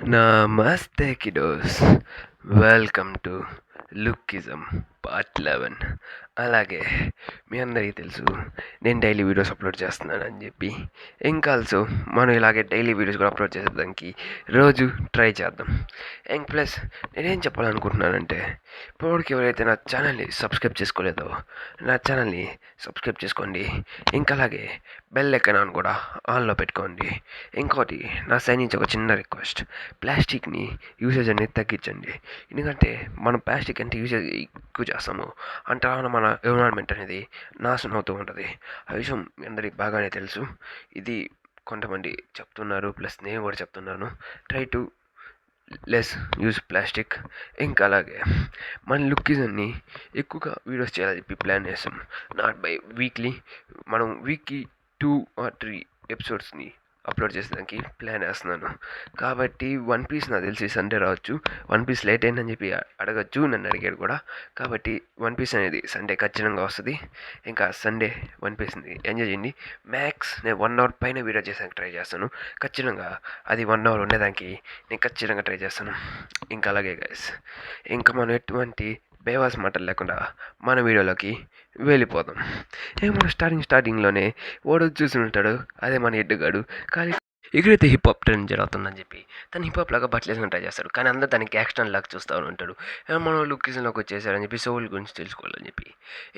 నమస్తే kiddos, welcome to లుక్కిజం part 11. అలాగే మీ అందరికీ తెలుసు నేను డైలీ వీడియోస్ అప్లోడ్ చేస్తున్నానని చెప్పి. ఇంకా ఆల్సో మనం ఇలాగే డైలీ వీడియోస్ కూడా అప్లోడ్ చేసేదానికి రోజు ట్రై చేద్దాం. అండ్ ప్లస్ నేనేం చెప్పాలనుకుంటున్నానంటే, ఇప్పటివరకు ఎవరైతే నా ఛానల్ని సబ్స్క్రైబ్ చేసుకోలేదో నా ఛానల్ని సబ్స్క్రైబ్ చేసుకోండి. ఇంకా అలాగే బెల్ ఐకాన్ కూడా ఆన్లో పెట్టుకోండి. ఇంకోటి నా సైడ్ నుంచి ఒక చిన్న రిక్వెస్ట్, ప్లాస్టిక్ని యూసేజ్ అనేది తగ్గించండి. ఎందుకంటే మనం ప్లాస్టిక్ అంటే యూసేజ్ ఎక్కువ చేస్తాము అంటే మన ఎన్విరాన్మెంట్ అనేది నాశనం అవుతూ ఉంటుంది. ఆ విషయం మీ అందరికీ బాగానే తెలుసు. ఇది కొంతమంది చెప్తున్నారు, ప్లస్ నేను కూడా చెప్తున్నాను, try to less use plastic. ఇంకా అలాగే మన లుక్కిజన్ని ఎక్కువగా వీడియోస్ చేయాలని చెప్పి ప్లాన్ చేస్తాం. నాట్ బై వీక్లీ, మనం వీక్కి 2 or 3 ఎపిసోడ్స్ని అప్లోడ్ చేసేదానికి ప్లాన్ వేస్తున్నాను. కాబట్టి వన్ పీస్ నాకు తెలిసి సండే రావచ్చు. వన్ పీస్ లేట్ అయిందని చెప్పి అడగచ్చు, నన్ను అడిగాడు కూడా. కాబట్టి వన్ పీస్ అనేది సండే ఖచ్చితంగా వస్తుంది. ఇంకా సండే వన్ పీస్ని ఎంజాయ్ చేయండి. మ్యాక్స్ నేను 1 hour పైన వీడియో చేసానికి ట్రై చేస్తాను. ఖచ్చితంగా అది 1 hour ఉండేదానికి నేను ఖచ్చితంగా ట్రై చేస్తాను. ఇంకా అలాగే గైస్, ఇంకా మనం ఎటువంటి బేవాస్ మాటలు లేకుండా మన వీడియోలోకి వెళ్ళిపోదాం. మనం స్టార్టింగ్లోనే ఓడు చూసి ఉంటాడు, అదే మన ఎడ్డుగాడు. కానీ ఎక్కడైతే హిప్ హాప్ ట్రెండ్ జరుగుతుందని చెప్పి తను హిప్ హాప్ లాగా బట్టలు వేసుకుని ట్రై చేస్తాడు. కానీ అందరూ తనకి యాక్షన్ లాగా చూస్తూ ఉంటాడు. మన లుక్కిజంలోకి వచ్చేసాడని చెప్పి సోల్ గురించి తెలుసుకోవాలని చెప్పి.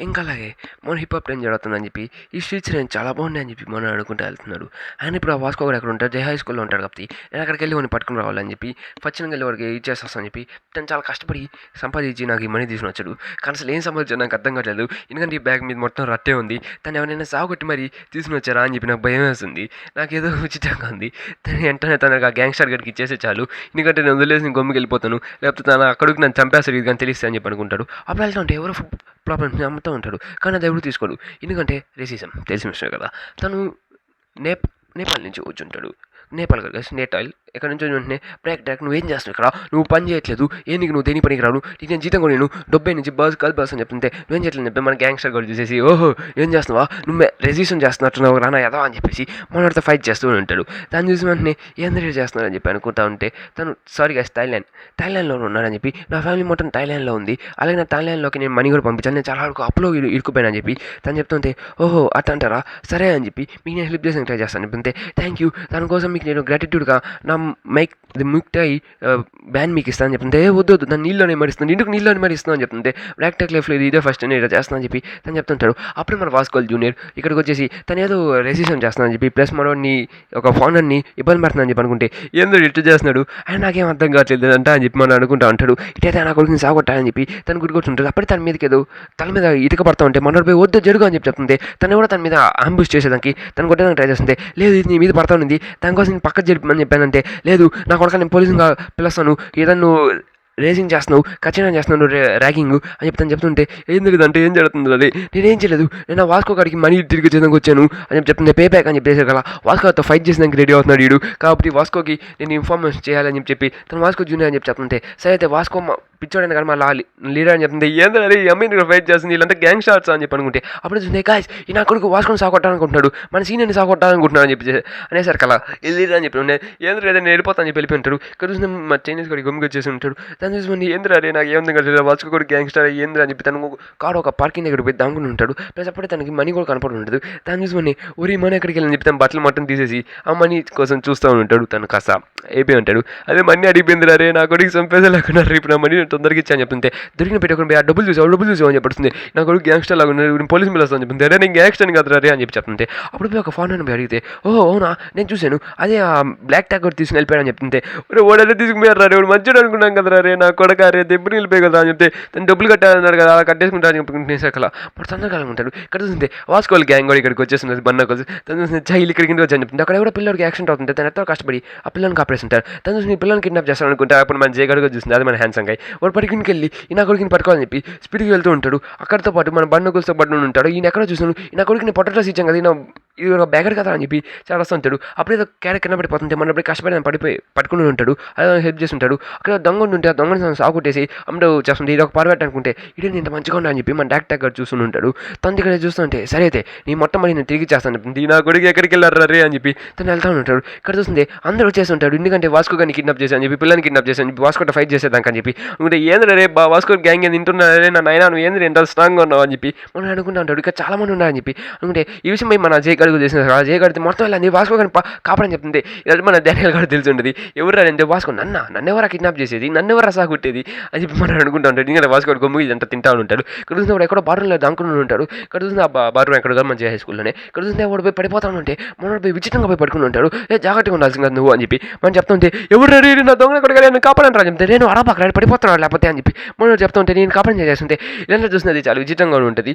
ఇంకా అలాగే మన హిప్ హాప్ ట్రెండ్ జరుగుతుందని చెప్పి ఈ స్ట్రీట్స్ నేను చాలా బాగున్నాయని చెప్పి మనం అనుకుంటూ వెళ్తున్నాడు. ఆయన ఇప్పుడు ఆ వాస్కో కూడా ఎక్కడ ఉంటాడు, జై హై స్కూల్లో ఉంటాడు. కాబట్టి నేను అక్కడికి వెళ్ళి వాడిని పట్టుకుని రావాలని చెప్పి ఫచ్చినంగా వెళ్ళి వాడికి ఇచ్చేస్తాను చెప్పి తను చాలా కష్టపడి సంపాదించి నాకు ఈ మనీ తీసుకుని వచ్చాడు. కానీ అసలు ఏం సంపాదించాడు నాకు అర్థం కావట్లేదు. ఎందుకంటే ఈ బ్యాగ్ మీద మొత్తం రట్టే ఉంది. తను ఎవరైనా సాగుకొట్టి మరి తీసుకుని వచ్చారా అని చెప్పి నాకు భయం వేస్తుంది. నాకేదో ఉచితంగా ఉంది. తను వెంటనే తనకు ఆ గ్యాంగ్స్టర్ గడికి ఇచ్చేసే చాలు, ఎందుకంటే నేను వదిలేసి నేను గమ్ముకి వెళ్ళిపోతాను, లేకపోతే తన అక్కడికి నన్ను చంపేస్తాడు ఇది కానీ తెలిస్తే అని చెప్పి అనుకుంటాడు. అప్పుడు వెళ్తా ఉంటే ఎవరో ప్రాబ్లమ్స్ అమ్ముతూ ఉంటాడు. కానీ అది ఎవరు తీసుకోడు, ఎందుకంటే రేసిజం తెలిసిన విషయం కదా. తను నేపాల్ నుంచి వచ్చి ఉంటాడు. నేపాల్ కదా, నేటాయిల్. ఎక్కడి నుంచో వెంటనే బ్రేక్ నువ్వేం చేస్తున్నావు ఇక్కడ, నువ్వు పని చేయట్లేదు, నీకు నువ్వు దేని పనికి రాను, నేను జీతం కూడా నేను డబ్బే నుంచి బస్ అని చెప్తుంటే నువ్వేం చేయట్లేదు చెప్పి మన గ్యాంగ్స్టర్ కూడా చూసేసి, ఓహో ఏం చేస్తున్నావా నువ్వు, రెసిస్టెన్స్ చేస్తున్నట్టున్నావు రానా ఎదా అని చెప్పేసి మనతో ఫైట్ చేస్తూ ఉంటాడు. దాన్ని చూసి వెంటనే ఏందరూ చేస్తున్నారని చెప్పి అనుకుంటా ఉంటే తను సారీ గైస్ థాయిలాండ్లో ఉన్నాడని చెప్పి, నా ఫ్యామిలీ మొత్తం థాయిలాండ్లో ఉంది, అలాగే నా థాయిలాండ్లోకి నేను మనీ కూడా పంపించాను, నేను చాలా వరకు అప్లో ఇరుక్కుపోయానని చెప్పి తను చెప్తుంటే, ఓహో అట్లా అంటారా, సరే అని చెప్పి మీకు నేను హెల్ప్ చేసాను ట్రై చేస్తాను చెప్తుంటే, థ్యాంక్ యూ, దానికోసం మీకు నేను గ్రాటిట్యూడ్గా నా ముక్తాయి బ్యాన్ మీకు ఇస్తాను అని చెప్తుంటే, వద్దు దాన్ని నీళ్ళలోనే మరిస్తుంది, ఇందుకు నీళ్ళలోనే మరిస్తున్నాను అని చెప్తుంటే, బ్లాక్ టెక్ లైఫ్లో ఇదే ఫస్ట్ నేను ఇలా చేస్తాను అని చెప్పి తను చెప్తుంటాడు. అప్పుడు మన వాస్కోల్ జూనియర్ ఇక్కడికి వచ్చేసి తను ఏదో రెసిస్టెన్స్ చేస్తున్నాను చెప్పి, ప్లస్ మనోడిని ఒక ఫౌండర్ని ఇబ్బంది పడుతుందని చెప్పి అనుకుంటే, ఏందో ఇటు చేస్తున్నాడు ఆయన నాకేం అర్థం కావట్లేదు అంట అని చెప్పి మనం అనుకుంటా ఉంటాడు. ఇటైతే నా కొడుకుని సాగొట్టాలని చెప్పి తను గుర్తుకొచ్చుంటాడు. అప్పుడే తన మీదకి ఏదో తల మీద ఇటుక పడుతూ ఉంటే మనోడు పోయి వద్దు జరుగు అని చెప్పి చెప్తుంది. తను కూడా తన మీద అంబుష్ చేసేదానికి తను కొట్టడానికి ట్రై చేస్తుంది. లేదు ఇది నీ మీద పడతా ఉంది, దానికోసం నేను పక్కకు జరిపమని చెప్పానంటే, లేదు నా కొడుకు నేను పోలీసుగా పిలుస్తాను, ఏదన్నా నువ్వు రేసింగ్ చేస్తున్నావు, ఖచ్చితంగా చేస్తున్నావు ర్యాగింగ్ అని చెప్తుంటే, ఏం తెలియదు అంటే ఏం జరుగుతుంది అది, నేనేం చేయలేదు, నేను వాస్కో గారికి మనీ తిరిగి చేయడానికి వచ్చాను అని చెప్తుంటే, పే బ్యాక్ అని చెప్పేసి కదా వాస్కోతో ఫైట్ చేసేదానికి రెడీ అవుతున్నాడు వీడు. కాబట్టి వాస్కోకి నేను ఇన్ఫార్మేషన్ చేయాలని చెప్పి తను వాస్కో జూనియర్ అని చెప్పి చెప్తుంటే, సరే అయితే వాస్కో పిచ్చోడైనా కానీ మా లీడర్ అని చెప్తుంటే, ఏంటంటే ఈ అమ్మాయిని ఫైట్ చేస్తుంది వీళ్ళంతా గ్యాంగ్ స్టార్స్ అని చెప్పి అనుకుంటే, అప్పుడు చూస్తే గాయస్ ఈ నా కొడుకు వాస్కోని సాగొట్టాలనుకుంటున్నాడు, మన సీనియర్ని సాగొట్టాలనుకుంటున్నాడు అని చెప్పి అనేసారు కదా లీడర్ అని చెప్పి ఉండే, ఏంద్ర ఏదైనా వెళ్ళిపోతాను చెప్పి వెళ్ళిపోయి ఇక్కడ చూసిన మా చైనీస్ కూడా గమ్ముగా వచ్చేసి ఉంటాడు. దాన్ని చూసి ఏంద్ర అరే నాకు ఏముంది కదా వాస్కో కూడా గ్యాంగ్స్టర్ ఏంద్ర అని చెప్పి తను కారు ఒక పార్కింగ్ దగ్గర పోయి దాంగుని ఉంటాడు. ప్లస్ అప్పుడే తనకి మనీ కూడా కనపడి ఉంటుంది. దాన్ని చూసి ఊరి మనీ ఎక్కడికి వెళ్ళని చెప్పి తను బట్టలు మొత్తం తీసేసి ఆ మనీ కోసం చూస్తూ ఉంటాడు. తను కాస్త అయిపోయి ఉంటాడు. అదే మనీ అడిగిపోయింది అరే నా కొడుకు చంపేసే లేకుండా రేపు నా మనీ చందరకి ఇచ్చా అని చెప్తుంటే, దొరికిన పెట్టుకుని ఆ డబ్బులు చూసావు అని చెప్తుంది. నా కొడుకు గ్యాంగ్స్టర్ లాగా ఉన్నాడు, పోలీసు మీద వస్తాను చెప్తుంది. అరే నేను గ్యాంగ్స్టర్ కదా రే అని చెప్పి చెప్తుంటే, అప్పుడు ఒక ఫోన్ అని అడిగితే, ఓహో అవునా నేను చూశాను, అదే ఆ బ్లాక్ ట్యాగ్ కూడా తీసుకుని వెళ్ళిపోయాడని చెప్తుంటే, ఓడైతే తీసుకుపోయారు రే వాడు మంచిగా అనుకున్నాం కదా రే నా కొడుకు రే దెబ్బలు వెళ్ళిపోయి కదా అని చెప్తే, తను డబ్బులు కట్టాలన్నాడు కదా అలా కట్టేసుకుంటారని చెప్పుకుంటే అలా మరి తొందరగా ఉంటాడు. ఇక్కడ చూస్తుంటే వాస్కోల్ గ్యాంగ్ కూడా ఇక్కడికి వచ్చేస్తుంది బన్నా కోసం. తను చూసి చైలు ఇక్కడికి వచ్చి అని చెప్తుంది. అక్కడ కూడా పిల్లలకి యాక్సిడెంట్ అవుతుంది. తను ఎంతో కష్టపడి ఆ పిల్లల్ని కాపేస్తుంటారు. తను చూసి పిల్లల్ని కిడ్నాప్ చేస్తాను అనుకుంటే, అప్పుడు మన జయగడుగా చూస్తుంది, అది మన హ్యాండ్సంగ్ అయ్యి వాడు పరికినికి వెళ్ళి ఈ నా కొడుకుని పట్టుకోవాలని చెప్పి స్పీడ్కి వెళ్తూ ఉంటాడు. అక్కడితో పాటు మన బండి నకులతో పాటు ఉంటాడు. ఈయన ఎక్కడో చూసాను ఈ నా కొడుకుని పొటాటోస్ ఇచ్చాం కదా ఇది ఒక బ్యాగర్ కదా అని చెప్పి చాలా వస్తూ ఉంటాడు. అప్పుడు ఏదో క్యారెట్ కింద పడిపోతుంటే మన అప్పుడు కష్టపడి పడిపోయి పట్టుకుని ఉంటాడు. అదే హెల్ప్ చేస్తుంటాడు. అక్కడ దొంగ ఉంటే ఆ దొంగని సాగు కొట్టేసి అమ్మడు చేస్తుంది. ఇది ఒక పర్వెట్ అనుకుంటే ఇది ఇంత మంచిగా ఉన్నా అని చెప్పి మన డాక్టర్ గారు చూస్తూ ఉంటాడు. తను ఇక్కడ చూస్తుంటే సరే అయితే నీ మొత్తం మళ్ళీ నేను తిరిగి చేస్తాను చెప్తుంది. నా కొడుకు ఎక్కడికి వెళ్ళారు రే అని చెప్పి తను వెళ్తా ఉంటాడు. ఇక్కడ చూస్తుంది అందరూ వచ్చేస్తుంటాడు. ఎందుకంటే వాస్కో గారిని కిడ్నాప్ చేశాను అని చెప్పి పిల్లల్ని కిడ్నాప్ చేశాను చెప్పి వాస్కోతో ఫైట్ చేసేదానికి అని చెప్పి అనుకుంటే ఏంద్ర రే వాస్కో గ్యాంగ్ తింటున్నారే నా నైనా నువ్వు ఏంద్ర ఎంత స్ట్రాంగ్గా ఉన్నావు అని చెప్పి మనం అనుకుంటా ఉంటాడు. ఇక్కడ చాలా మంది ఉన్నారని చెప్పి అనుకుంటే ఈ విషయం మన జయ గడుగు చేసిన జయ గడితే మొత్తం వెళ్ళి వాస్కో గారిని కాపాడని చెప్తుంది. ఇది మన డానియల్ గారు తెలిసి ఉంటుంది. ఎవరు అంటే వాస్కో నన్నెవరా కిడ్నాప్ చేసేది నన్నెవరా సాగుట్టేది అని చెప్పి మనం అనుకుంటా ఉంటాడు. ఎందుకంటే వాస్కో గొమ్ము ఇదంతా తింటా ఉంటాడు. ఇక్కడ చూసిన వాడు ఎక్కడో బారులో దాంకుని ఉంటాడు. ఇక్కడ చూసిన ఆ బారు ఎక్కడ మంచి హై స్కూల్లోనే ఇక్కడ చూస్తే వాడు పోయి పడిపోతాను అంటే మనోడు పోయి విచిత్రంగా పోయి పడుకుని ఉంటాడు. జాగ్రత్తగా ఉండాల్సింది నువ్వు అని చెప్పి మనం చెప్తుంటే ఎవరు నా దొంగ ఎక్కడ నేను కాపాడంటారా చెప్తే నేను అడపక్కడ పడిపోతున్నాడు లేకపోతే అని చెప్పి మనోడు చెప్తుంటే నేను కాపాడని చేస్తుంటే ఇలాంటి చూసినది చాలా విచిత్రంగా ఉంటుంది.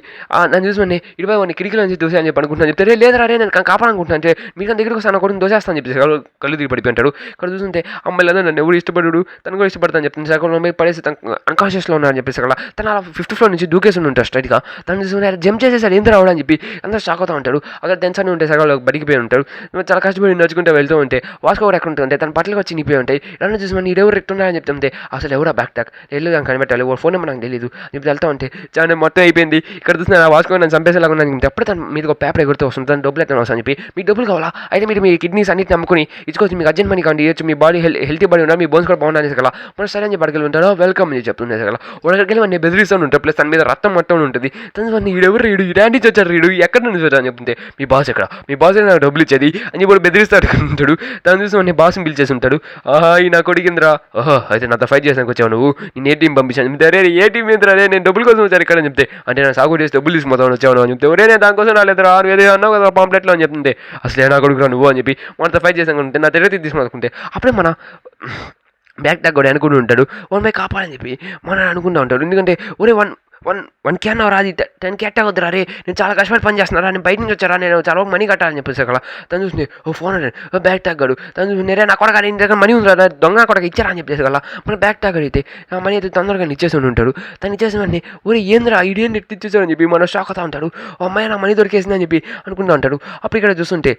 నన్ను చూసుకుని 20 కిటికీల నుంచి దోశ అని చెప్పి అనుకుంటున్నాను చెప్తే లేదరా నేను కాపాడనుకుంటున్నాను అంటే మీకు దగ్గరికి వస్తాను కూడా దోసేస్తాను చెప్పి కళ్ళు తిరిగి పడిపోయి ఉంటాడు. ఇక్కడ చూస్తుంటే అమ్మాయిలందరూ నన్ను ఎవరు ఇష్టపడు తను కూడా ఇష్టపడతాను చెప్తుంది. సగంలో మీద పడేసి తను అన్కాన్షియస్లో ఉన్నారని చెప్పేసి అక్కడ తను అలా 5th ఫ్లోర్ నుంచి దూకేసి ఉంటాడు స్ట్రైట్గా. తను చూసుకుని జంప్ చేసేసాడు ఏంటి రావడం అని చెప్పి అందరూ షాక్ అవుతూ ఉంటాడు. అక్కడ టెన్షన్ ఉంటే సగంలో బడికిపోయి ఉంటాడు. చాలా కష్టపడి నడుచుకుంటూ వెళ్తూ ఉంటే వాస్కో కూడా ఎక్కడ ఉంటుంటే తన పట్లకి వచ్చి నింపిపోయి ఉంటాయి. ఇలా చూసుకుని ఎవరు ఎట్టున్నారని చెప్తుంటే అసలు ఎవరా బ్యాక్ టాక్ వెళ్ళి కనిపెట్టాలి ఫోన్ నెంబర్ నాకు తెలియదు చెప్పి వెళ్తా ఉంటే చాలా మొత్తం అయిపోయింది. ఇక్కడ చూసిన వాస్కో నన్ను చంపేసేలాగా ఉన్నాను అప్పుడే తను మీద ఒక పేపర్ ఎగురుతూ వస్తుంది. తను డబ్బులు ఎత్తాను వస్తాను చెప్పి మీకు డబ్బులు కావాలా అయితే మీరు మీ కిడ్నీస్ అన్నిటిని నమ్ముకుని ఇచ్చుకోవచ్చు మీకు అర్జెంట్ మనీ కాండి ఇవ్వచ్చు మీ బాడీ హెల్తీ బాడీ ఉన్నారు మీ బోన్స్ కూడా బాగుండాలి సగల మన సరే అని చెప్పి ఉంటాడు. వెల్కమ్ అని చెప్తుంది సగల వాడికి వెళ్ళి వాడిని బెదిరిస్తూ ఉంటాడు. ప్లస్ తన మీద రక్తం మొత్తం ఉంటుంది. తను వాడిని ఈడెవరు రీడు ఇలాంటి వచ్చారు రీడు ఎక్కడ నుంచి వచ్చారు అని చెప్తే మీ బాస్ ఎక్కడ మీ బాస్ నాకు డబ్బులు ఇచ్చేది అని చెప్పి బెదిరిస్తాడు ఉంటాడు. తను చూసి వాడిని బాస్ని పిలిచేసి ఉంటాడు. ఈ నా కొడికిందిరా అయితే నాతో ఫైట్ చేసానికి వచ్చావు నువ్వు నేను ఏ టీం పంపించాను అరే ఏ టీం ఏంద్రా నేను డబ్బుల కోసం వచ్చాను ఇక్కడ అని చెప్తే అంటే నేను సాగు చేసి డబ్బులు తీసుకుపోతాను వచ్చాను అని చెప్తే ఒరే నేను దానికోసం రాలేదురా ఏదో అన్నావు కదా పాంప్లెట్లో అని చెప్తుంటే అసలు నా కొడుకురా నువ్వు అని చెప్పి మనతో ఫైట్ చేసానుకుంటే నా తెలియదు తీసుకునుకుంటే అప్పుడే మన బ్యాక్ టాక్ కూడా అనుకుంటూ ఉంటాడు. వన్ బై కాపాడని చెప్పి మనం అనుకుంటూ ఉంటాడు. ఎందుకంటే ఒరే వన్ క్యాన్ రాది 10 క్యాట్ వద్దురా రే నేను చాలా కష్టపడి పని చేస్తున్నారా నేను బయట నుంచి వచ్చారా నేను చాలా మనీ కట్టాలని చెప్పేసి అక్కడ తను చూసి ఫోన్ అంటే బ్యాక్ ట్యాగ్ గడు తను చూసి నేరే నా కొడక నీ దగ్గర మనీ ఉందిరా దొంగ కొడక ఇచ్చారా అని చెప్పేసి కదా మన బ్యాక్ ట్యాగ్ అయితే ఆ మనీ అయితే తొందరగా ఇచ్చేసి ఉంటాడు. తను ఇచ్చేసిన వెంటనే ఊరి ఏంద్రా ఇదేం ఇచ్చేసాడు అని చెప్పి మన షాక్ అవుతా ఉంటాడు. అమ్మాయి నా మనీ దొరికేసింది అని చెప్పి అనుకుంటూ ఉంటాడు. అప్పుడు ఇక్కడ చూస్తుంటే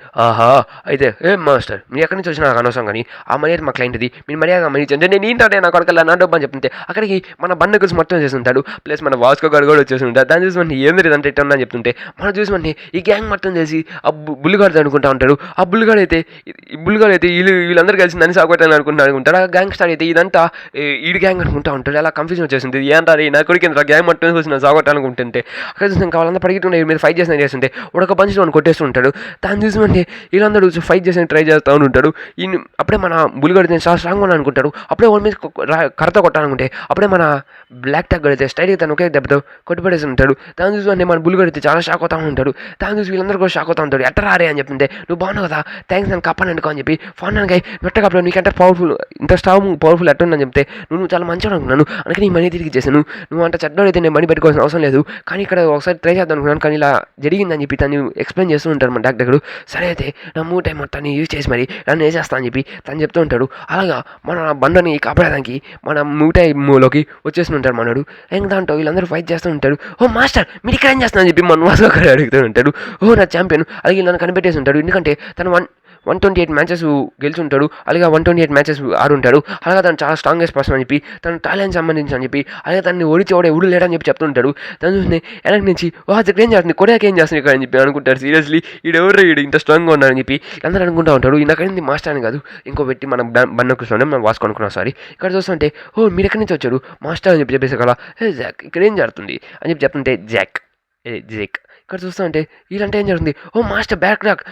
అయితే ఏం మాస్టర్ మీరు ఎక్కడి నుంచి వచ్చినా నాకు అనవసరం కానీ ఆ మనీ అయితే మా క్లయింట్ది మీరు మర్యాద మనీ ఇచ్చాను నేను ఏంటంటే నా కొడకల్లా నా డబ్బు అని చెప్తుంటే అక్కడికి మన బండి కలిసి మొత్తం చేసి ఉంటాడు. ప్లస్ మన వాస్కో గారు కూడా వచ్చేసి ఉంటాడు. దాన్ని చూసి మన ఏం లేదంటే ఇట్లా అని చెప్తుంటే మనం చూసి మన ఈ గ్యాంగ్ మొత్తం చేసి ఆ బుల్లిగాడు అనుకుంటా ఉంటాడు. ఆ బుల్లిగాడు అయితే వీళ్ళందరూ కలిసి నన్ను సాగుతాను అనుకుంటాడు. ఆ గ్యాంగ్ స్టార్ అయితే ఇదంతా ఈడి గ్యాంగ్ అనుకుంటా ఉంటాడు. అలా కన్ఫ్యూజన్ వచ్చేసింది ఏంటారు నా కొడుకు గ్యాంగ్ మొత్తం చూసి నన్ను సాగుతానుకుంటుంటే అక్కడ చూసి ఇంకా వాళ్ళంతా పరిగెత్తుకుంటే మీరు ఫైట్ చేసిన చేస్తుంటే ఒక పంచి మనం కొట్టేస్తూ ఉంటాడు. దాన్ని చూసి మన వీళ్ళందరూ ఫైట్ చేసి ట్రై చేస్తూ ఉంటాడు. అప్పుడే మన బుల్లిగాడు నేను చాలా స్ట్రాంగ్ ఉన్నాను అనుకుంటాడు. అప్పుడే వాళ్ళ మీద కర్రతో కొట్టాలనుకుంటే అప్పుడే మన బ్లాక్ టాక్ అయితే స్టైల్గా తను ఒకే దెబ్బతో కొట్టుపడేసి ఉంటాడు. దాని చూసి మన బుల్లిగాడు అయితే చాలా షాక్ అవుతా ఉంటాడు. దాని చూసి వీళ్ళందరూ కూడా షాక్ అవుతా ఉంటాడు. ఎట్ట రారే అని చెప్తుంటే నువ్వు బాగున్నావు కదా థ్యాంక్స్ నన్ను కప్పనండుకో అని చెప్పి ఫోన్ నన్ను మెట్టకప్పుడు నీకంటే ఇంత పవర్ఫుల్ ఎట్టుందని చెప్తే నువ్వు చాలా మంచిగా అనుకున్నాను అందుకే నీ మనీ తిరిగి చేశాను నువ్వు అంటే చెడ్డోడు అయితే నేను మనీ పెట్టుకోవాల్సిన అవసరం లేదు కానీ ఇక్కడ ఒకసారి ట్రై చేద్దాం అనుకున్నాను కానీ ఇలా జరిగిందని చెప్పి తను ఎక్స్ప్లెయిన్ చేస్తూ ఉంటారు మన డాక్టర్ సరే అయితే నా టైం మొత్తాన్ని యూజ్ చేసి మరి నన్ను వేసేస్తా అని చెప్పి తను చెప్తూ ఉంటాడు. అలాగా మన బండని కాపాడడానికి మన మూలోకి వచ్చేసి ఉంటారు మనడు ఇంకా దాంట్లో వీళ్ళందరూ ఫైట్ చేస్తూ ఉంటాడు. మాస్టర్ మీరు ఇక్కడ ఏం చేస్తున్నా అని చెప్పి మన వాసు అక్కడ అడుగుతూ ఉంటాడు. నా ఛాంపియన్ అలాగే నన్ను కనిపెట్టేసి ఉంటాడు. ఎందుకంటే తను 128 మ్యాచెస్ గెలుచుంటాడు అలాగే 128 మ్యాచెస్ ఆడుంటాడు. అలాగే తను చాలా స్ట్రాంగెస్ట్ పర్సన్ అని చెప్పి తను టాలెంట్ సంబంధించి అని చెప్పి అలాగే తనని ఓడిచేవాడు ఎవడు లేడని చెప్పి చెప్తుంటాడు. తను చూసి వెనక నుంచి అక్కడ ఏం చేస్తుంది కొరియాకి ఏం చేస్తుంది ఇక్కడ అని చెప్పి అనుకుంటాడు. సీరియస్లీ ఈడెవరు ఈడు ఇంత స్ట్రాంగ్గా ఉన్నాడని చెప్పి అందరూ అనుకుంటూ ఉంటాడు. ఈయనకైంది మాస్టర్ అని కాదు ఇంకో పెట్టి మనం బండకులోనే మనం వాసుకు అనుకున్నాం. సారీ ఇక్కడ చూస్తుంటే మీరు ఎక్కడి నుంచి వచ్చాడు మాస్టర్ అని చెప్పేసి కదా జాక్ ఇక్కడ ఏం జరుగుతుంది అని చెప్పి చెప్తుంటే జాక్ ఇక్కడ చూస్తూ ఉంటే వీళ్ళంటే ఏం జరుగుతుంది మాస్టర్ బ్యాక్ రాక్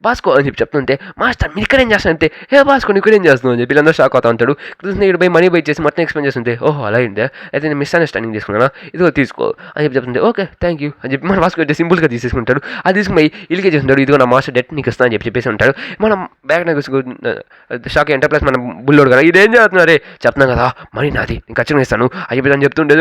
బాస్కో అని చెప్పి చెప్తుంటే మాస్టర్ మీరు ఇక్కడ ఏం చేస్తానంటే బాస్కో నువ్వు ఇక్కడ ఏం చేస్తున్నావు అని చెప్పి వీళ్ళందరూ షాక్ అవుతా ఉంటాడు. చూస్తే ఇక్కడ పోయి మనీ బై చేసి మొత్తం ఎక్స్ప్లెయిన్ చేస్తుంటే అలా అయిందే అయితే నేను మిస్అండర్స్టాండింగ్ చేసుకున్నాను ఇదిగో తీసుకో అని చెప్పి చెప్తుంటే ఓకే థ్యాంక్ యూ అని చెప్పి మన బాస్కో అయితే సింపుల్గా తీసేసుకుంటాడు. అది తీసుకుపోయి ఇల్లుకే చేస్తుంటాడు. ఇదిగో నా మాస్టర్ డెట్ నీకు ఇస్తాను అని చెప్పేసి ఉంటాడు. మనం బ్యాక్ నాకు షాక్ అంటే ప్లస్ మన బుల్లోడు కదా ఇదేం చేస్తున్నారే చెప్తున్నాను కదా మనీ నాది నేను ఖచ్చితంగా ఇస్తాను అని చెప్పి తను చెప్తుంటే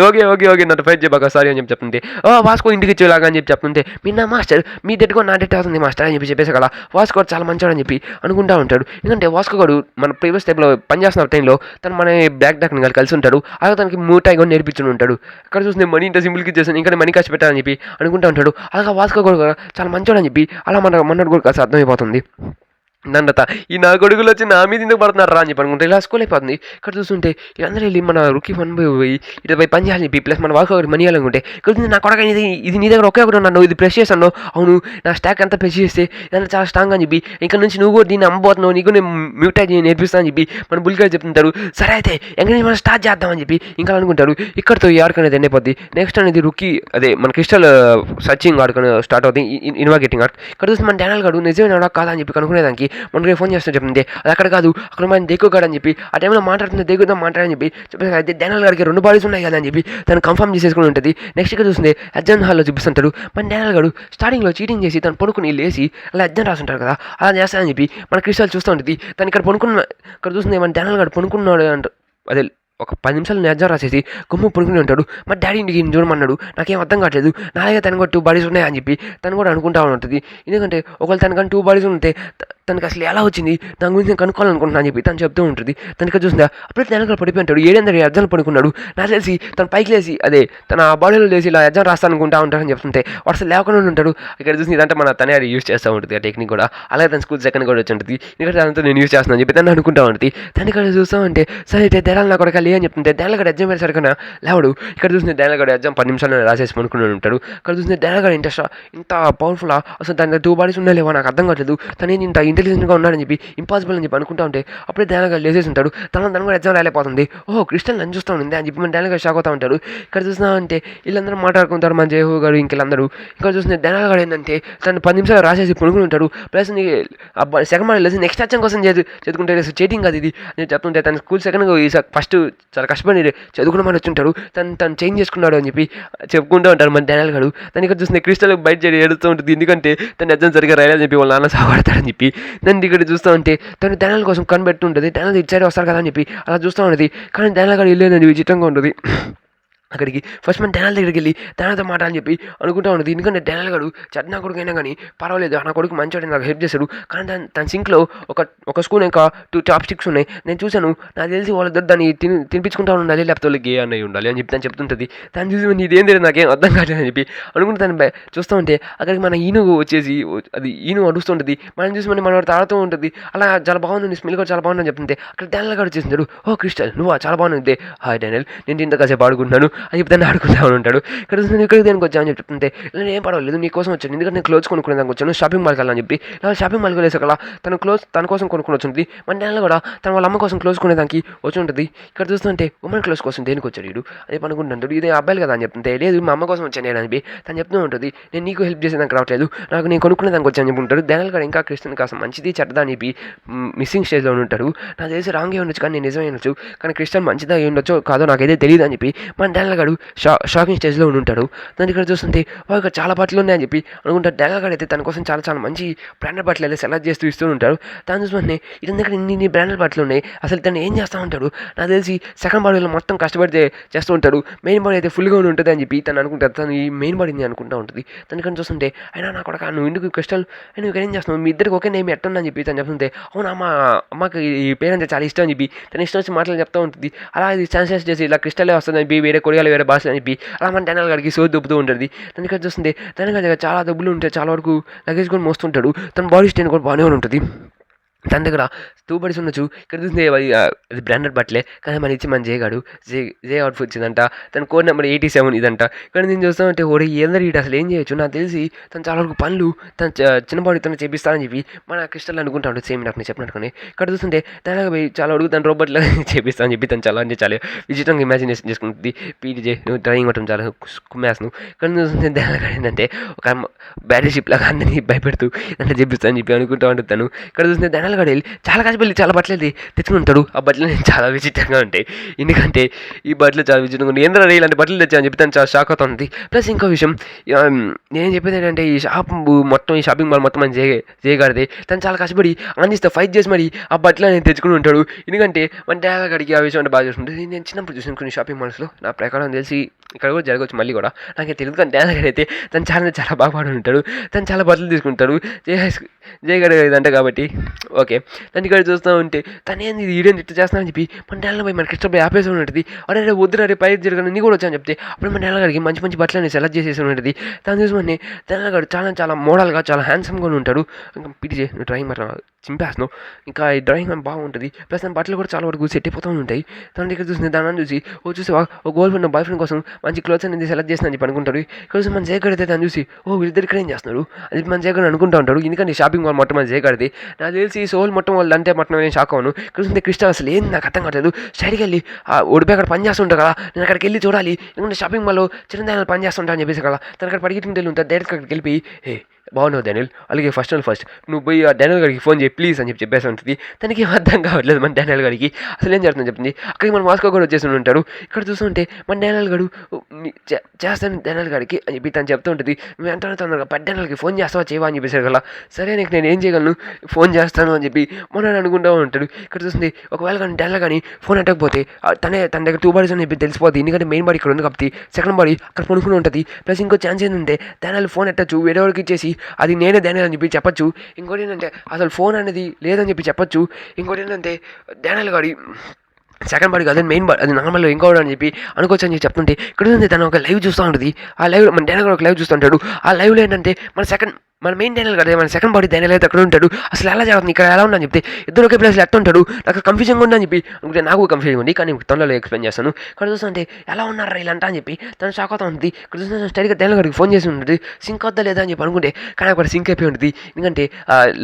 ఓకే నాతో ఫైట్ చేయబాక సారీ అని చెప్పి చెప్తుంటే బాస్కో ఇంటికి ఇచ్చేలాగా అని చెప్పి చెప్తుంటే నా మాస్టర్ మీ డెట్ కూడా నా డెట్ అవుతుంది మాస్టర్ అని చెప్పేసి అలా వాస్కో గారు చాలా మంచివాడు అని చెప్పి అనుకుంటా ఉంటాడు. ఎందుకంటే వాస్కో గారు మన ప్రీవియస్ టైంలో పనిచేస్తున్న టైంలో తను మన బ్లాక్ డాక్ని కలిసి ఉంటాడు. అలాగే తనకి మూటాయి కూడా నేర్పించుని ఉంటాడు. అక్కడ చూస్తే మనీ ఇంత సింపుల్కి చేస్తాను ఇంకా మనీ ఖర్చు పెట్టాలని చెప్పి అనుకుంటా ఉంటాడు. అలాగే వాస్కో గారు చాలా మంచివాడు అని చెప్పి అలా మన కూడా కాస్త అర్థమైపోతుంది. దాని తర్వాత ఈ నా కొడుకులు వచ్చి నా మీద ఎందుకు పడుతున్నారు రా అని చెప్పి అనుకుంటే ఇలా స్కూల్ అయిపోతుంది. ఇక్కడ చూస్తుంటే వీళ్ళందరూ వెళ్ళి మన రుకి వన్ పోయి ఇటు పోయి పని చేయాలని చెప్పి ప్లస్ మన వాక్ ఒకటి మనీ ఇవ్వాలనుకుంటే ఇక్కడ నా కొడక ఇది నీ దగ్గర ఒకే ఒకటి ఉన్నాను ఇది ప్రెస్ చేస్తాను అవును నా స్టాక్ అంతా ప్రెస్ చేస్తే ఇదంతా చాలా స్ట్రాంగ్ అని చెప్పి ఇక్కడ నుంచి నువ్వు కూడా దీన్ని అమ్మబోతున్నావు నీకు నేను మ్యూటై నేర్పిస్తాను అని చెప్పి మన బుల్గా చెప్తుంటారు. సరే అయితే ఎంగ మనం స్టార్ట్ చేద్దామని చెప్పి ఇంకా అనుకుంటారు. ఇక్కడతో ఈ ఆర్క్ అనేది ఎండిపోద్ది. నెక్స్ట్ అనేది రుకి అదే మన క్రిస్టల్ సర్చింగ్ ఆర్క్ స్టార్ట్ అవుతుంది ఇన్వాగేటింగ్ ఆర్క్. ఇక్కడ చూస్తే మన డానల్ గారు నిజమైన కాదా అని చెప్పి కనుక్కునేదానికి మనకి ఫోన్ చేస్తూ చెప్తుంది అది అక్కడ కాదు అక్కడ మన దేకు గాడు అని చెప్పి ఆ టైంలో మాట్లాడుతుంది దేకుతో మాట్లాడని చెప్పి చెప్పేసి అయితే డానల్ గారికి 2 బాడీస్ ఉన్నాయి కదా అని చెప్పి తను కన్ఫర్మ్ చేసేసుకుని ఉంటుంది. నెక్స్ట్ ఇక్కడ చూస్తుంది ఎగ్జామ్ హాల్లో చూపిస్తుంటాడు. మన డానల్ గారు స్టార్టింగ్లో చీటింగ్ చేసి తను పడుకుని లేచి అలా ఎగ్జామ్ రాస్తుంటారు కదా అలా చేస్తానని చెప్పి మన క్రిస్టల్ చూస్తూ ఉంటుంది. తను ఇక్కడ చూస్తుంది మన డానల్ గారు పడుకున్నాడు అంట అదే ఒక 10 నిమిషాలు ఎగ్జామ్ రాసేసి గుమ్మ పడుకుని ఉంటాడు. మా డాడీ ఇంటికి చూడమన్నాడు నాకేం అర్థం కావట్లేదు నాలుగే తనకు కూడా 2 బాడీస్ ఉన్నాయి అని చెప్పి తను కూడా అనుకుంటా ఉంటుంది. ఎందుకంటే ఒకవేళ తనకని 2 బాడీస్ ఉంటే తనకి అసలు ఎలా వచ్చింది దాని గురించి నేను కనుక్కోవాలనుకుంటున్నాను అని చెప్పి తను చెప్తూ ఉంటుంది. తనకి చూసిందా అప్పుడే తనకు పడిపోయి ఉంటాడు 700 ఎగ్జామ్ పడుకున్నాడు. నాకు తెలిసి తన పైకి లేసి అదే తన బాడీలో లేసి ఇలా ఎగ్జామ్ రాస్తానుకుంటా ఉంటాడని చెప్తుంటే వాడు అసలు లేకుండా ఉంటాడు. ఇక్కడ చూసి ఇదంటే మన తనే అది యూస్ చేస్తూ ఉంటుంది ఆ టెక్నిక్ కూడా. అలాగే తన స్కూల్ సెకండ్ కూడా వచ్చి ఉంటుంది. ఎందుకంటే దాంతో నేను యూస్ చేస్తున్నాను చెప్పి తను అనుకుంటా ఉంటుంది. తను ఇక్కడ చూస్తూ ఉంటే సరే అయితే దేళాలు నా కొడక అని చెప్తుంటే దేళగడ ఎగ్జామ్ వేసారు కన్నా లేవడు. ఇక్కడ చూసిన దేళగడ ఎగ్జామ్ 10 నిమిషాలు రాసేసి అనుకున్నాడు ఉంటాడు. ఇక్కడ చూసిన దేళగడ ఇంత పవర్ఫుల్లా అసలు దాని 2 బాడీస్ ఉండలేవా నాకు అర్థం కావట్లేదు తను ఇంత ఇంటెలిజెంట్గా ఉన్నాడని చెప్పి ఇంపాసిబుల్ అని చెప్పి అనుకుంటా ఉంటే అప్పుడే డానల్ లేసేసి ఉంటాడు. తను కూడా ఎగ్జామ్ రాలేకపోతుంది. క్రిస్టల్ నన్ను చూస్తూ ఉంది అని చెప్పి మన డానల్ షాక్ అవుతూ ఉంటాడు. ఇక్కడ చూసినా అంటే వీళ్ళందరూ మాట్లాడుకుంటారు మన జయహో గారు ఇంకెళ్ళందరూ. ఇక్కడ చూసిన డానల్ గారు ఏంటంటే తను 10 నిమిషాలు రాసేసి పడుకుని ఉంటాడు. ప్లస్ సెకండ్ మాట లేసి నెక్స్ట్ ఎగ్జామ్ కోసం చదువుకుంటే చీటింగ్ అది ఇది నేను చెప్తుంటే తన స్కూల్ సెకండ్ ఫస్ట్ చాలా కష్టపడి చదువుకున్నామని వచ్చి ఉంటాడు. తను చేంజ్ చేసుకున్నాడు అని చెప్పి చెప్పుకుంటూ ఉంటారు మన డానల్ గారు. తను ఇక్కడ చూసిన క్రిస్టల్ బయట చేసి ఏడుస్తూ ఉంటుంది. ఎందుకంటే తను ఎగ్జామ్ సరిగ్గా రాయాలని చెప్పి వాళ్ళ నాన్న సాగడతాడని చెప్పి దాన్ని ఇక్కడ చూస్తూ ఉంటే తను డానల్ కోసం కనిపెట్టి ఉంటుంది. డానల్ ఇటు సైడ్ వస్తారు కదా అని చెప్పి అలా చూస్తూ ఉంటుంది. కానీ డానల్ గారు వెళ్ళేదని విచిత్రంగా ఉంటుంది. అక్కడికి ఫస్ట్ మన డానల్ దగ్గరికి వెళ్ళి డానల్తో మాట అని చెప్పి అనుకుంటా ఉండదు. ఎందుకంటే డానల్ గారు నా కొడుకు అయినా కానీ పర్వాలేదు నా కొడుకు మంచివాడు నాకు హెల్ప్ చేశాడు. కానీ తన సింక్లో ఒక స్పూన్ ఇంకా 2 చాప్ స్టిక్స్ ఉన్నాయి నేను చూశాను నాకు తెలిసి వాళ్ళిద్దరు దాన్ని తినిపించుకుంటా ఉండాలి లేకపోతే వాళ్ళకి గే అన్నయ్యి ఉండాలి అని చెప్పి తను చెప్తుంటుంది. తను చూసి ఇదేం తెలియదు నాకేం అర్థం కాదు అని చెప్పి అనుకుంటే తను చూస్తూ ఉంటే అక్కడికి మన ఈను వచ్చేసి అది ఈను అడుస్తుంటుంది. మనం చూసి మన తాడుతూ ఉంటుంది. అలా చాలా బాగుంది స్మెల్ కూడా చాలా బాగుందని చెప్తుంటే అక్కడ డానల్ గారు వచ్చేసింటాడు. క్రిస్టల్ నువ్వు చాలా బాగుంది హాయ్ డానల్ నేను ఇంత కాసేపు ఆడుకుంటున్నాను అని చెప్పి దాన్ని ఆడుకుంటా ఉంటాడు. ఇక్కడ ఇక్కడికి దేనికి వచ్చాను అని చెప్తుంటే నేను ఏం పర్వాలేదు నీ కోసం వచ్చాను ఎందుకంటే నేను క్లోత్స్ కొనుక్కునే దానికి వచ్చాను షాపింగ్ మాల్కి వెళ్ళాలని చెప్పి షాపింగ్ మాల్కి వెళ్ళేసకలా తన కోసం కొనుక్కుని వచ్చింది. మన డానల్ కూడా తన వాళ్ళ అమ్మ కోసం క్లోత్స్ కొనేదానికి వచ్చి ఉంటుంది. ఇక్కడ చూస్తుంటే ఉమెన్ క్లోత్స్ కోసం దేనికి వచ్చాడు వీడు అని అనుకుంటుంటాడు. ఇదే అబ్బాయిలు కదా అని చెప్తుంటే లేదు మా అమ్మ కోసం వచ్చాను అని చెప్పి తను చెప్తూ ఉంటుంది. నేను నీకు హెల్ప్ చేసేదానికి రావట్లేదు నేను కొనుక్కునే దానికి వచ్చాను చెప్పి ఉంటాడు. డానల్ కూడా ఇంకా క్రిస్టియన్ కాస్త మంచిది చెడ్డదా అని చెప్పి మిస్సింగ్ స్టేజ్లో ఉంటాడు. నాకు తెలిసి రాంగ్ ఉండొచ్చు కానీ నేను నిజమే ఉండొచ్చు కానీ క్రిస్టియన్ మంచిదా ఉండొచ్చో కాదో నాకైతే తెలియదు అని చెప్పి మన డానల్ గారు షాకింగ్ స్టేజ్లో ఉంటాడు. దాని ఇక్కడ చూస్తుంటే వాళ్ళకి చాలా బట్టలు ఉన్నాయని చెప్పి అనుకుంటారు. డానల్ గారు అయితే తన కోసం చాలా చాలా మంచి బ్రాండెడ్ బట్టలు అయితే సెలెక్ట్ చేస్తూ ఇస్తూ ఉంటాడు. దాని చూసుకుంటే ఇతని దగ్గర ఇన్ని బ్రాండెడ్ బట్టలు ఉన్నాయి అసలు తను ఏం చేస్తూ ఉంటాడు నాకు తెలిసి సెకండ్ బాడీలో మొత్తం కష్టపడితే చేస్తూ ఉంటాడు. మెయిన్ బాడీ అయితే ఫుల్గా ఉంటుంది అని చెప్పి తను అనుకుంటారు. తను ఈ మెయిన్ బాడీని అనుకుంటూ ఉంటుంది. దానికని చూస్తుంటే అయినా నా కొడక నువ్వు ఇందుకు క్రిస్టల్ నువ్వు ఏం చేస్తున్నావు మీ ఇద్దరికి ఒకే నేమ్ ఎట్టని చెప్పి తను చెప్తుంటే అవును అమ్మకి ఈ పేరు అంటే చాలా ఇష్టం అని చెప్పి తన ఇష్టం వచ్చి మాటలు చెప్తూ ఉంటుంది. అలా ఇది ఛాన్సెస్ చేసి ఇలా క్రిస్టలే వస్తుంది అని చెప్పి వేరే కొరియాలు వేరే భాషలు అని చెప్పి అలా మన డానల్ గారికి సో దొబ్బుతూ ఉంటుంది. దాని ఇక్కడ చూస్తుంటే డానల్ గారి దగ్గర చాలా డబ్బులు ఉంటాయి చాలా వరకు లగేజ్ కూడా మోస్తుంటాడు. తన బాడీ స్టైన్ కూడా బాగానే ఉంటుంది. తన దగ్గర 2 బాడీస్ ఉండొచ్చు. ఇక్కడ చూస్తే అది బ్రాండెడ్ బట్టలే కానీ మన ఇచ్చి మన జేగాడు జే అవుట్ఫిట్ వచ్చిందంట తన కోడ్ నెంబర్ 87 ఇదంట. ఇక్కడ నేను చూస్తామంటే ఏందరు ఇటు అసలు ఏం చేయొచ్చు నాకు తెలిసి తను చాలా వరకు పనులు తన చిన్న బాడీ తను చేపిస్తానని చెప్పి మన క్రిస్టల్ అనుకుంటా ఉంటుంది. సేమ్ నాకు నేను చెప్పినట్టుకుని ఇక్కడ చూస్తుంటే దానిగా పోయి చాలా అడుగు తను రోబోట్లో చేపిస్తానని చెప్పి తను చాలా అంటే చాలా విచిత్రంగా ఇమాజినేషన్ చేసుకుంటుంది. పీటీజే నువ్వు డ్రైవింగ్ మటం చాలా కుమ్మేస్తాను. ఇక్కడ చూస్తుంటే దానిగా ఏంటంటే ఒక బ్యాటరీ షిప్ లాగా అందరినీ భయపెడుతూ అంటే చేపిస్తానని చెప్పి అనుకుంటా ఉంటుంది తను. ఇక్కడ చూస్తుంటే డానల్ గారు వెళ్ళి చాలా కష్టపడి చాలా బట్టలు అయితే తెచ్చుకుని ఉంటాడు. ఆ బట్టలు చాలా విచిత్రంగా ఉంటాయి. ఎందుకంటే ఈ బట్టలు చాలా విచిత్రంగా ఉంటాయి. ఏంద్రా ఇలాంటి బట్టలు తెచ్చాయని చెప్పి తను చాలా షాక్ అవుతుంది. ప్లస్ ఇంకో విషయం నేను చెప్పేది ఏంటంటే ఈ షాపింగ్ మాల్ మొత్తం అని చేయగలిగితే తను చాలా కష్టపడి అందిస్తే ఫైట్ చేసి మరి ఆ బట్టలు అనేది తెచ్చుకుని ఉంటాడు. ఎందుకంటే మన డానల్ గారికి ఆ విషయం అంటే బాగా చూసుకుంటుంది. నేను చిన్నప్పుడు చూసాను కొన్ని షాపింగ్ మాల్స్లో నా ప్రకారం తెలిసి ఇక్కడ కూడా జరగవచ్చు మళ్ళీ కూడా నాకు తెలియదు. కానీ డానియల్ గారు అయితే తను చాలా బాగా పాడి ఉంటాడు. తను చాలా బట్టలు తీసుకుంటాడు జయ గారు ఇదంట కాబట్టి ఓకే. తను ఇక్కడ చూస్తూ ఉంటే తను ఏంది ఈడేంది ఇట్లా చేస్తానని చెప్పి మన డానియల్ పోయి మనకి ఇష్టపడి ఆపేసి ఉంటుంది. అరే వద్దురా రే పైకి జరగను నీ కూడా వచ్చాను చెప్తే అప్పుడు మన డానియల్ గారికి మంచి మంచి బట్టలని సెలెక్ట్ చేసేసి ఉంటుంది. తను చూసుకొని డానియల్ గారు చాలా మోడల్గా చాలా హ్యాండ్సమ్గా ఉంటాడు. ఇంకా పిటిజే నువ్వు డ్రాయింగ్ మరి చింపేస్తున్నావు. ఇంకా ఈ డ్రాయింగ్ అని బాగుంటుంది. ప్లస్ తన బట్టలు కూడా చాలా వరకు సెట్ అయిపోతూ ఉంటాయి. తన దగ్గర చూసింది దాన్ని చూసి చూసి ఓ గర్ల్ ఫ్రెండ్ బాయ్ ఫ్రెండ్ కోసం మంచి క్లోత్స్ అనేది సెలెక్ట్ చేసిన అని చెప్పి అనుకుంటాడు. ఇక్కడ చూసి మన జయగడ్ అయితే తను చూసి వీళ్ళిద్దరు ఇక్కడ ఏం చేస్తున్నారు అది మన జయగడ్ అనుకుంటూ ఉంటాడు. ఎందుకంటే షాపింగ్ మాల్ మొత్తం మన జయగడిది. నాకు తెలిసి సోల్ మొత్తం వాళ్ళు అంటే మొత్తం నేను షాక్ అవ్వను. ఇక్కడ చూస్తే క్రిస్టల్ అసలు ఏం నాకు అర్థం కావట్లేదు. స్టైల్కి వెళ్ళి ఓడిపోయి అక్కడ పని చేస్తుంటారు కదా, నేను అక్కడికి వెళ్ళి చూడాలి. ఎందుకంటే షాపింగ్ మాల్లో చిన్న పని చేస్తుంటా అని చెప్పేసి కదా తను అక్కడ పరిగెత్తుకుంటూ వెళ్ళి ఉంటుంది. డైరెక్ట్ అక్కడికి వెళ్ళి బాగున్నావు డానియల్, అలాగే ఫస్ట్ నువ్వు పోయి ఆ డానియల్ గారికి ఫోన్ చేయి ప్లీజ్ అని చెప్పేసి ఉంటుంది. తనకి ఏం అర్థం కావట్లేదు మన డానియల్ గారికి అసలు ఏం జరుగుతుందని చెప్తుంది. అక్కడికి మన మాస్కో కూడా వచ్చేసి ఉంటాడు. ఇక్కడ చూస్తుంటే మన డానియల్ గారు చేస్తాను డానియల్ గారికి అని చెప్పి తను చెప్తూ ఉంటుంది. నువ్వు ఎంత తొందరగా పెద్ద డానియల్కి ఫోన్ చేస్తావా చేయవా అని చెప్పేసారు కదా. సరే నీకు నేను ఏం చేయగలను ఫోన్ చేస్తాను అని చెప్పి మన అనుకుంటూ ఉంటాడు. ఇక్కడ చూస్తుంది ఒకవేళ కానీ డానియల్ కానీ ఫోన్ అట్టకపోతే తన దగ్గర 2 బాడీస్ అని చెప్పి తెలిసిపోతుంది. ఎందుకంటే మెయిన్ బాడీ ఇక్కడ ఉంది కాబట్టి సెకండ్ బాడీ అక్కడ పడుకుని ఉంటుంది. ప్లస్ ఇంకో ఛాన్స్ ఏంటంటే డానియల్ ఫోన్ ఎట్టచ్చు వేరే వాళ్ళకి ఇచ్చేసి అది నేనే డానియల్ అని చెప్పి చెప్పచ్చు. ఇంకోటి ఏంటంటే అసలు ఫోన్ అనేది లేదని చెప్పి చెప్పచ్చు. ఇంకోటి ఏంటంటే డానియల్ గారి సెకండ్ బాడీ అదే మెయిన్ బాడీ అది నార్మల్గా ఇంకోటి అని చెప్పి అనుకోవచ్చు అని చెప్పి చెప్తుంటే ఇక్కడ తను ఒక లైవ్ చూస్తూ ఉంటుంది. ఆ లైవ్ మన డానియల్ గారు ఒక లైవ్ చూస్తుంటాడు. ఆ లైవ్లో ఏంటంటే మన మెయిన్ డానియల్ కదా మన సెకండ్ బాడీ డానియల్ అయితే అక్కడ ఉంటాడు. అసలు ఎలా జరుగుతుంది ఇక్కడ ఎలా ఉందని చెప్తే ఇద్దరు ఒకే ప్లేస్లో ఎట్లా ఉంటాడు నాకు కన్ఫ్యూజన్గా ఉందని చెప్పి అనుకుంటే నాకు కన్ఫ్యూజన్ ఉంది. కానీ తొందరలో ఎక్స్ప్లెయిన్ చేస్తాను. ఇక్కడ చూస్తుంటే ఎలా ఉన్నారా ఇలాంటా అని చెప్పి తను షాక్ అవుతా ఉంటుంది. ఇక్కడ చూస్తే స్టైల్గా డానియల్ గారికి ఫోన్ చేసి ఉంటుంది. సింక్ అవుతా లేదా అని చెప్పి అనుకుంటే కానీ అక్కడ సింక్ అయిపోయి ఉంటుంది. ఎందుకంటే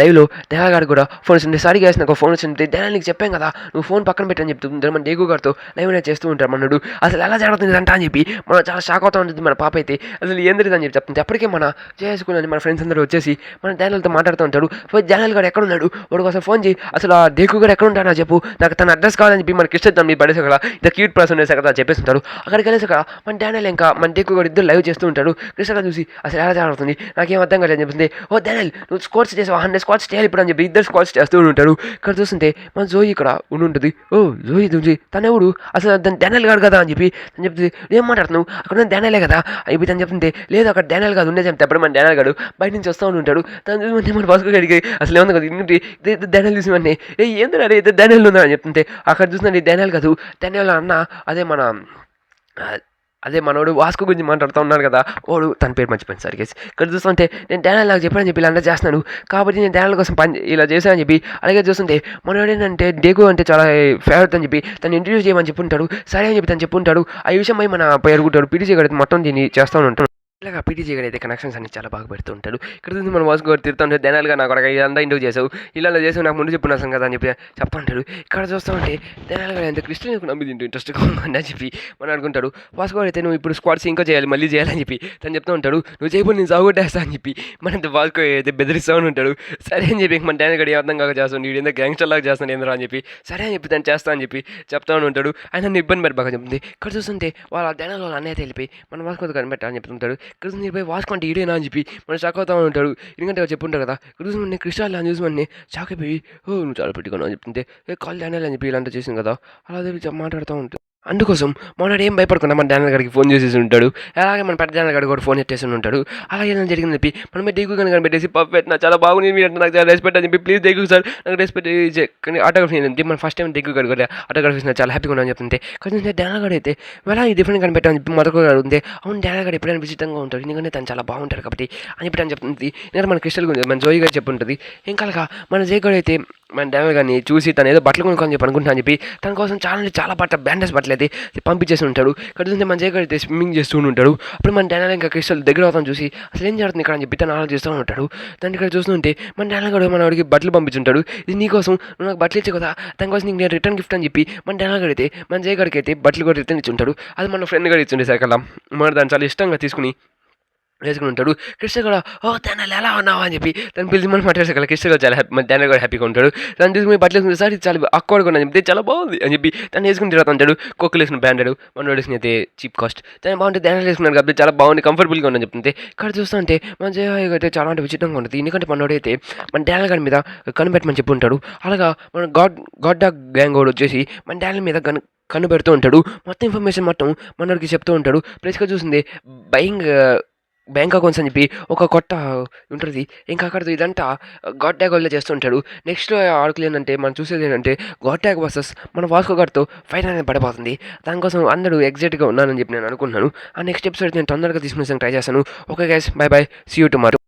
లైవ్లో డానియల్ గారికి కూడా ఫోన్ వచ్చింది. సారీ గ్యాస్ నాకు ఫోన్ వచ్చింది డానియల్ నీకు చెప్పాను కదా నువ్వు ఫోన్ పక్కన పెట్టని చెప్తుంది. మన డేగు గారితో లైవ్ అనేది చేస్తూ ఉంటారు మనడు. అసలు ఎలా జరుగుతుంది అంట అని చెప్పి మనం చాలా షాక్ అవుతా ఉంటుంది. మన పాప అయితే అసలు ఏంది అని చెప్పి చెప్తుంది. అప్పటికే మన చేసుకుని మన ఫ్రెండ్స్ అందరూ వచ్చేసి మన డానియల్తో మాట్లాడుతూ ఉంటాడు. డానియల్ గారు ఎక్కడ ఉన్నాడు వాడు కోసం ఫోన్ చేయి అసలు ఆ డేకు గారు ఎక్కడ ఉంటాడో చెప్పు నాకు తన అడ్రస్ కావాలని చెప్పి మనకి ఇష్టం మీ పడేసే కదా ద క్యూట్ పర్సన్ ఉండేసా కదా చెప్పేస్తుంటాడు. అక్కడికి వెళ్ళేసి కదా మన డానియల్ ఇంకా మన డేకు గారు ఇద్దరు లైవ్ చేస్తూ ఉంటాడు. కృష్ణ చూసి అసలు ఎలా జరుగుతుంది నాకేం అర్థం కాలేదు అని చెప్తుంది. డానియల్ నువ్వు స్కోర్స్ చేసావు 100 స్కోర్స్ చేయాలి ఇప్పుడు అని చెప్పి ఇద్దరు స్కోర్స్ చేస్తూ ఉంటాడు. ఇక్కడ చూస్తుంటే మన జోయి ఇక్కడ ఉంటుంది. జోయి చూసి తనెవడు అసలు డానియల్ గారు కదా అని చెప్పి తను చెప్తుంది. ఏం మాట్లాడుతున్నావు అక్కడ డానియలే కదా అయిపోయి తను చెప్తుంటే లేదు అక్కడ డానియల్ కాదు ఉండే చెప్తే అప్పుడు మన డానియల్ గారు బయట నుంచి వస్తూ ఉంటాడు. తను చూసి మన భాస్కర్ గారికి అసలు ఏమన్నా కదా ఇంటి డానియల్ చూసి మన ఏంటంటే అరే ఇద్దరు డానియల్ ఉందా అని చెప్తుంటే అక్కడ చూస్తుంటే డానియల్ కాదు డానియల్ అన్న అదే మనోడు వాస్కో గురించి మాట్లాడుతూ ఉన్నాడు కదా వాడు తన పేరు మర్చిపోయింది సరిగ్గా. ఇక్కడ చూస్తుంటే నేను డానియల్ నాకు చెప్పానని చెప్పి ఇలా అంటే చేస్తున్నాను కాబట్టి నేను డానియల్ కోసం ఇలా చేశానని చెప్పి అలాగే చూస్తుంటే మనోడు ఏంటంటే డేగు అంటే చాలా ఫేవరెట్ అని చెప్పి తను ఇంట్రడ్యూస్ చేయమని చెప్పుంటాడు. సరే అని చెప్పి తను చెప్పుంటాడు. ఆ విషయమై మన పేరుగుంటాడు పీటీసీ గడి మొత్తం దీన్ని చేస్తూ ఉంటాడు. ఇలాగా పీటీజీ గారు అయితే కనెక్షన్స్ అన్ని చాలా బాగా పెడుతూ ఉంటాడు. ఇక్కడ నుంచి మనం వాసు గారు తిరుగుతూ ఉంటే డానియల్గా నాకు అక్కడ ఇదంతా ఇంటర్వ్యూ చేసావు ఇలా చేసావు నాకు ముందు చెప్పిన కదా అని చెప్పి చెప్తా ఉంటాడు. ఇక్కడ చూస్తూ ఉంటే డానియల్ గారు ఎంత క్రిస్టియన్ నమ్మిది ఇంట్రెస్ట్గా అని చెప్పి మనం అనుకుంటాడు. వాసు గారు అయితే నువ్వు ఇప్పుడు స్క్వాడ్స్ ఇంకా చేయాలి మళ్ళీ చేయాలని చెప్పి తను చెప్తూ ఉంటాడు. నువ్వు చేయబోయి నేను సాగుకొట్టేస్తా అని చెప్పి మన వాసు అయితే బెదిరిస్తూ ఉంటాడు. సరే అని చెప్పి మన డానియల్ గారు అర్థం కాక చేస్తాను వీడు ఏందో గ్యాంగ్స్టర్ లాగా చేస్తాను ఏంద్రా అని చెప్పి సరే అని చెప్పి తను చేస్తా అని చెప్పి చెప్తా ఉంటాడు. ఆయన ఇబ్బంది పెట్టి బాగా చెప్తుంది. ఇక్కడ చూస్తుంటే వాళ్ళ డానియల్ వాళ్ళ అన్నయ్య వెళ్ళిపోయి మన వాసు కనిపెట్టాలని చెప్తుంటాడు. ఇక్కడ పోయి వాస్కో అంటే ఈడేనా అని చెప్పి మనం షాక్ అవుతా ఉంటాడు. ఎందుకంటే చెప్పుంటారు కదా ఇక్కడ చూసి మన క్రిస్టాల్ అని చూసి మన షాక్ అయిపోయి నువ్వు చాలా పెట్టుకున్నావు అని చెప్తుంటే కాల్ డానియల్ అని చెప్పి ఇలాంటి చేసింది కదా అలా మాట్లాడుతూ ఉంటుంది. అందుకోసం మొన్నటి ఏం భయపడకుండా మన డానియల్ గారికి ఫోన్ చేసేసి ఉంటాడు. అలాగే మన పెద్ద డానియల్ గారికి కూడా ఫోన్ ఎట్టేసి ఉంటాడు. అలాగే ఏదైనా జరిగిందని చెప్పి మనమే డేగు కనుక కనిపెట్టేసి పర్ఫెక్ట్ నా చాలా బాగుంది మీరు అంటే నాకు చాలా రెస్పెక్ట్ అని చెప్పి ప్లీజ్ డేగు సార్ నాకు రెస్పెక్ట్ ఆటోగ్రఫీ ఏంటి మన ఫస్ట్ టైం డేగు గారు కూడా ఆటోగ్రఫీ నాకు చాలా హ్యాపీగా ఉన్నాను చెప్తుంటే కొంచెం డానియల్ గారు అయితే ఎలా ఈ డిఫరెంట్ కనిపెట్టాలని చెప్పి మొదటి గారు ఉంది. అవును డానియల్ గారు ఎప్పుడైనా విచితంగా ఉంటాడు ఎందుకంటే తను చాలా బాగుంటారు కాబట్టి అని చెప్పి అని చెప్తుంది. ఎందుకంటే మన క్రిస్టల్ గురించి మన జోయి గారు చెప్పుంటుంది. ఇంకా మన జై గారు అయితే మన డానియల్ గారిని చూసి తను ఏదో బట్టలు కొనుక్కొని చెప్పి అనుకుంటున్నా అని చెప్పి తన కోసం చాలా బ్యాండేజ్ బట్టలు అయితే పంపించేసి ఉంటాడు. ఇక్కడ మన జై గారు అయితే స్విమ్మింగ్ చేస్తూ ఉంటాడు. అప్పుడు మన డానియల్ ఇంకా క్రిస్టల్ దగ్గర అవుతాను చూసి అసలు ఏం జరుగుతుంది ఇక్కడ అని చెప్పి తను ఆలోచిస్తూ ఉంటాడు. దాన్ని ఇక్కడ చూస్తుంటే మన డానియల్ గారు మన వాడికి బట్టలు పంపించుంటాడు. ఇది నీకోసం నువ్వు నాకు బట్టలు ఇచ్చే కదా దానికోసం నీకు నేను రిటర్న్ గిఫ్ట్ అని చెప్పి మన డానియల్ గారు అయితే మన జై గారికి అయితే బట్టలు కూడా రిటర్న్ ఇచ్చి ఉంటాడు. అది మన ఫ్రెండ్ గారు ఇచ్చిండే సరికల్లా మన దాన్ని చాలా ఇష్టంగా తీసుకుని వేసుకుని ఉంటాడు. కృష్ణ కూడా డానియల్ ఎలా ఉన్నావా అని చెప్పి తను పిలిచి మనం మాట్లాడేసరికి కృష్ణ కూడా చాలా హ్యాపీ మన డానియల్ కూడా హ్యాపీగా ఉంటాడు. తను తీసుకుని బట్టలు వేసుకుంటే సార్ ఇది చాలా అక్వర్డ్గా అని చెప్తే చాలా బాగుంది అని చెప్పి తను వేసుకుని తిరుగుతూ ఉంటాడు. కొక్కులు వేసుకుని బ్రాండెడ్ మన వేసుకుని అయితే చీప్ కాస్ట్ తను బాగుంటే డానియల్ వేసుకున్నాడు కాబట్టి చాలా బాగుంది కంఫర్టబుల్గా ఉందని చెప్తుంటే ఇక్కడ చూస్తుంటే మన జయ అయితే చాలా అంటే విచిత్రంగా ఉంటుంది. ఎందుకంటే మనోడైతే మన డానియల్ గారి మీద కనిపెట్టమని చెప్పి ఉంటాడు. అలాగా మన గాడ్ డాగ్ గ్యాంగ్ కూడా వచ్చేసి మన డానియల్ మీద కన్ను పెడుతూ ఉంటాడు. మొత్తం ఇన్ఫర్మేషన్ మొత్తం మనోడికి చెప్తూ ఉంటాడు. ప్లస్‌గా చూసింది బయింగ్ బ్యాంక్ అకౌంట్స్ అని చెప్పి ఒక కొత్త ఉంటది. ఇంకా అక్కడితో ఇదంతా గాడ్ టాగ్ వల్లే చేస్తుంటాడు. నెక్స్ట్ ఆర్క్‌లో ఏందంటే మనం చూసేది ఏంటంటే గాడ్ టాగ్ వర్సెస్ మన వాస్కో గాడితో ఫైట్ అనేది పడబోతుంది. దానికోసం అందరూ ఎక్సైట్‌గా ఉన్నారని చెప్పి నేను అనుకుంటున్నాను. ఆ నెక్స్ట్ ఎపిసోడ్ నేను తొందరగా తీసుకునేసానికి ట్రై చేస్తాను. Okay guys, bye bye. See you tomorrow.